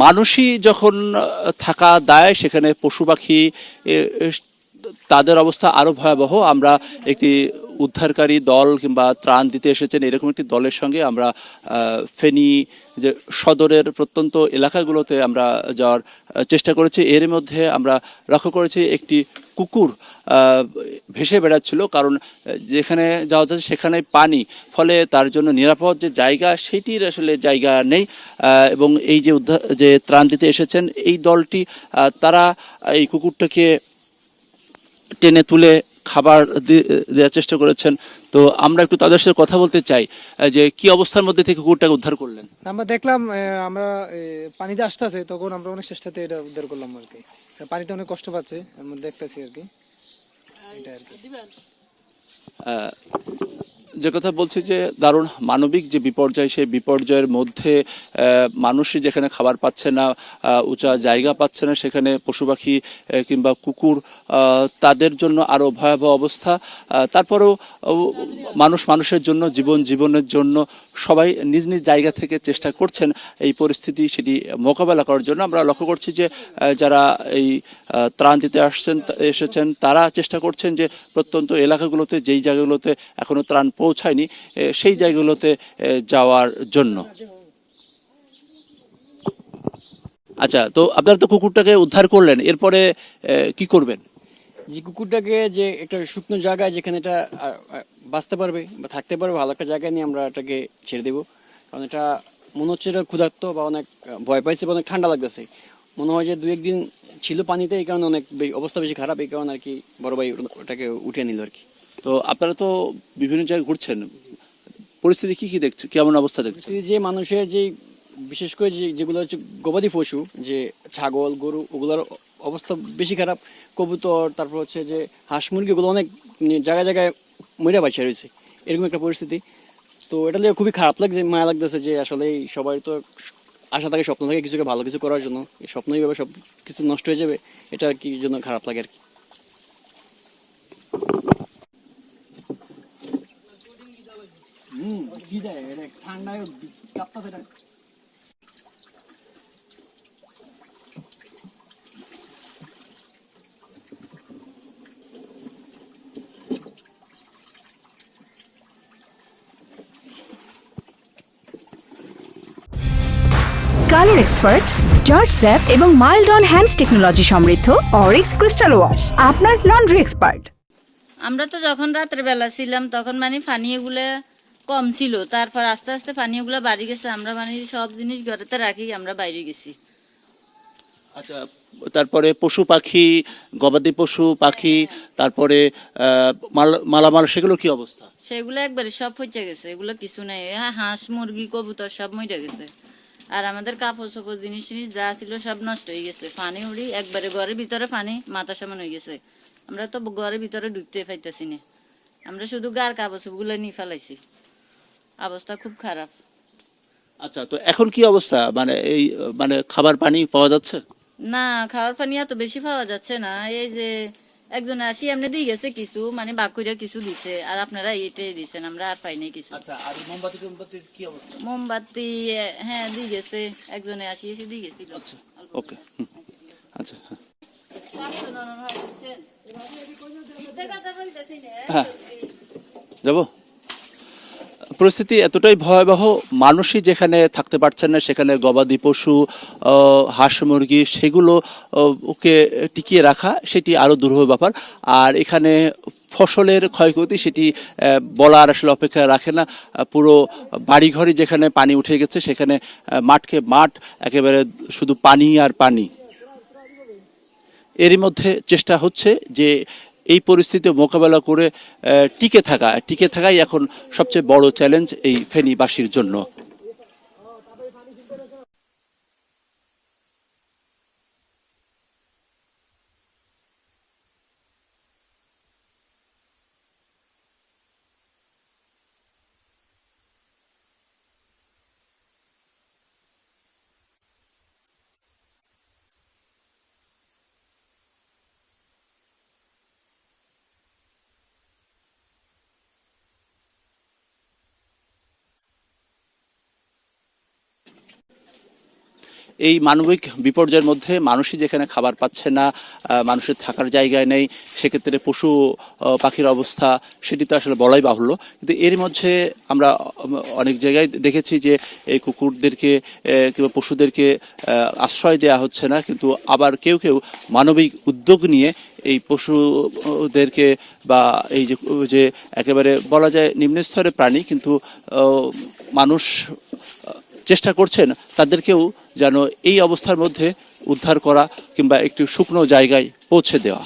মানুষই যখন থাকা দায়, সেখানে পশু পাখি তাদের অবস্থা আরো ভয়াবহ। আমরা একটি উদ্ধারকারী দল কিংবা ত্রাণ দিতে এসেছেন এরকম একটি দলের সঙ্গে আমরা ফেনী যে সদরের প্রত্যন্ত এলাকাগুলোতে আমরা যাওয়ার চেষ্টা করেছি। এর মধ্যে আমরা লক্ষ্য করেছি একটি কুকুর ভেসে বেড়াচ্ছিল, কারণ যেখানে যাওয়া যাচ্ছে সেখানে পানি, ফলে তার জন্য নিরাপদ যে জায়গা সেটির আসলে জায়গা নেই। এবং এই যে যে ত্রাণ দিতে এসেছেন এই দলটি, তারা এই কুকুরটাকে টেনে তুলে খাবার দেওয়ার চেষ্টা করেছেন। তো আমরা একটু তাদের সাথে কথা বলতে চাই যে কি অবস্থার মধ্যে থেকে কুকুরটাকে উদ্ধার করলেন। আমরা দেখলাম আমরা পানিতে আসতেছে, তখন আমরা অনেক চেষ্টাতে এটা উদ্ধার করলাম আর কি। পানিতে অনেক কষ্ট পাচ্ছে, আমরা দেখতেছি আর কি, এটা আর কি। যে কথা বলছি যে দারুণ মানবিক যে বিপর্যয়, সেই বিপর্যয়ের মধ্যে মানুষই যেখানে খাবার পাচ্ছে না, উঁচা জায়গা পাচ্ছে না, সেখানে পশু পাখি কিংবা কুকুর, তাদের জন্য আরো ভয়াবহ অবস্থা। তারপরেও মানুষের জন্য, জীবনের জন্য সবাই নিজ নিজ জায়গা থেকে চেষ্টা করছেন এই পরিস্থিতি সেটি মোকাবেলা করার জন্য। আমরা লক্ষ্য করছি যে যারা এই ত্রাণ দিতে এসেছেন তারা চেষ্টা করছেন যে প্রত্যন্ত এলাকাগুলোতে, যেই জায়গাগুলোতে এখনো ত্রাণ পৌঁছায়নি, সেই জায়গাগুলোতে যাওয়ার জন্য। আচ্ছা, তো আপনারা তো কুকুরটাকে উদ্ধার করলেন, এরপরে কি করবেন? যে কুকুরটাকে যে একটা শুকনো জায়গায় যেখানে এটা বাঁচতে পারবে বা থাকতে পারবে, ভালো একটা জায়গায় নিয়ে আমরা এটাকে ছেড়ে দেবো। কারণ এটা মনে হচ্ছে এটা ক্ষুধার্ত বা অনেক ভয় পাইছে বা অনেক ঠান্ডা লাগতেছে। মনে হয় যে 2-1 দিন ছিল পানিতে, এই কারণে অনেক অবস্থা বেশি খারাপ, এই কারণে আর কি বড় ভাই ওটাকে উঠিয়ে নিল আর কি। তো আপনারা তো বিভিন্ন জায়গায় ঘুরছেন, পরিস্থিতি কি দেখছে, কেমন অবস্থা দেখছে? যে মানুষের যে বিশেষ করে যেগুলো হচ্ছে গবাদি পশু, যে ছাগল গরু, ওগুলোর অবস্থা বেশি খারাপ। কবুতর, তারপর হচ্ছে যে হাঁস মুরগি, ওগুলো অনেক জায়গায় জায়গায় মরে বাঁচা রয়েছে, এরকম একটা পরিস্থিতি। তো এটা নিয়ে খুবই খারাপ লাগছে, মায়া লাগতেছে যে আসলে সবাই তো আশা থাকে, স্বপ্ন থাকে কিছুকে ভালো কিছু করার জন্য, এই স্বপ্নই ভাবে সব কিছু নষ্ট হয়ে যাবে, এটা আর কি জন্য খারাপ লাগে আর কি। ঠান্ডায় কাঁপতাছে। কালার এক্সপার্ট, জর্জ স্যাপ এবং মাইল্ড অন হ্যান্ডস টেকনোলজি সমৃদ্ধ অরিক্স ক্রিস্টাল ওয়াশ আপনার লন্ড্রি এক্সপার্ট। আমরা তো যখন রাতের বেলা ছিলাম তখন মানে পানীয়গুলো কম ছিল, তারপর আস্তে আস্তে পানীয়গুলো বাড়ি গেছে। আমরা মানে সব জিনিস ঘরেতে রাখি, আমরা বাইরে গেছি। আচ্ছা, তারপরে পশু পাখি, গবাদি পশু পাখি, তারপরে মালামাল, সেগুলো কি অবস্থা? সেগুলো একবারে সব পচে গেছে, এগুলো কিছু নেই। হ্যাঁ, হাঁস মুরগি কবুতর সব মরে গেছে। আর আমাদের কাপড় চোপড় জিনিস যা ছিল সব নষ্ট হয়ে গেছে। পানি উড়ি একবারে ঘরের ভিতরে পানি মাথা সমান হয়ে গেছে। আমরা তো ঘরের ভিতরে ঢুকতে পাইতেছি না, আমরা শুধু গার কাপড় চোপড়গুলো নিয়ে ফেলাইছি। অবস্থা খুব খারাপ। আচ্ছা, তো এখন কি অবস্থা, মানে এই মানে খাবার পানি পাওয়া যাচ্ছে? না, খাওয়ার পানি এত বেশি পাওয়া যাচ্ছে না। এই যে একজন আসি এমনি দিয়ে গেছে কিছু, মানে বাকুইরা কিছু দিছে, আর আপনারা এটাই দিছেন, আমরা আর পাইনি কিছু। আচ্ছা, আর মোমবাতির কি অবস্থা? মোমবাতি হ্যাঁ দিয়ে গেছে, একজনে আসি এসে দিয়ে গেছিল। আচ্ছা, ওকে, আচ্ছা, হ্যাঁ, যাবো। পরিস্থিতি এতটাই ভয়াবহ, মানুষই যেখানে থাকতে পারছেন না, সেখানে গবাদি পশু, হাঁস মুরগি, সেগুলো ওকে টিকিয়ে রাখা সেটি আরও দুরূহ ব্যাপার। আর এখানে ফসলের ক্ষয়ক্ষতি সেটি বলার আসলে অপেক্ষা রাখে না। পুরো বাড়িঘরই যেখানে পানি উঠে গেছে, সেখানে মাঠকে মাঠ একেবারে শুধু পানি আর পানি। এরই মধ্যে চেষ্টা হচ্ছে যে এই পরিস্থিতি মোকাবেলা করে টিকে থাকাই এখন সবচেয়ে বড় চ্যালেঞ্জ এই ফেনীবাসীর জন্য। এই মানবিক বিপর্যয়ের মধ্যে মানুষই যেখানে খাবার পাচ্ছে না, মানুষের থাকার জায়গায় নেই, সেক্ষেত্রে পশু পাখির অবস্থা সেটি তো আসলে বলাই বাহুল্য। কিন্তু এর মধ্যে আমরা অনেক জায়গায় দেখেছি যে এই কুকুরদেরকে কিংবা পশুদেরকে আশ্রয় দেওয়া হচ্ছে না, কিন্তু আবার কেউ কেউ মানবিক উদ্যোগ নিয়ে এই পশুদেরকে বা এই যে একেবারে বলা যায় নিম্ন স্তরের প্রাণী কিন্তু মানুষ চেষ্টা করছেন তাদেরকেও যেন এই অবস্থার মধ্যে উদ্ধার করা কিংবা একটু শুকনো জায়গায় পৌঁছে দেওয়া।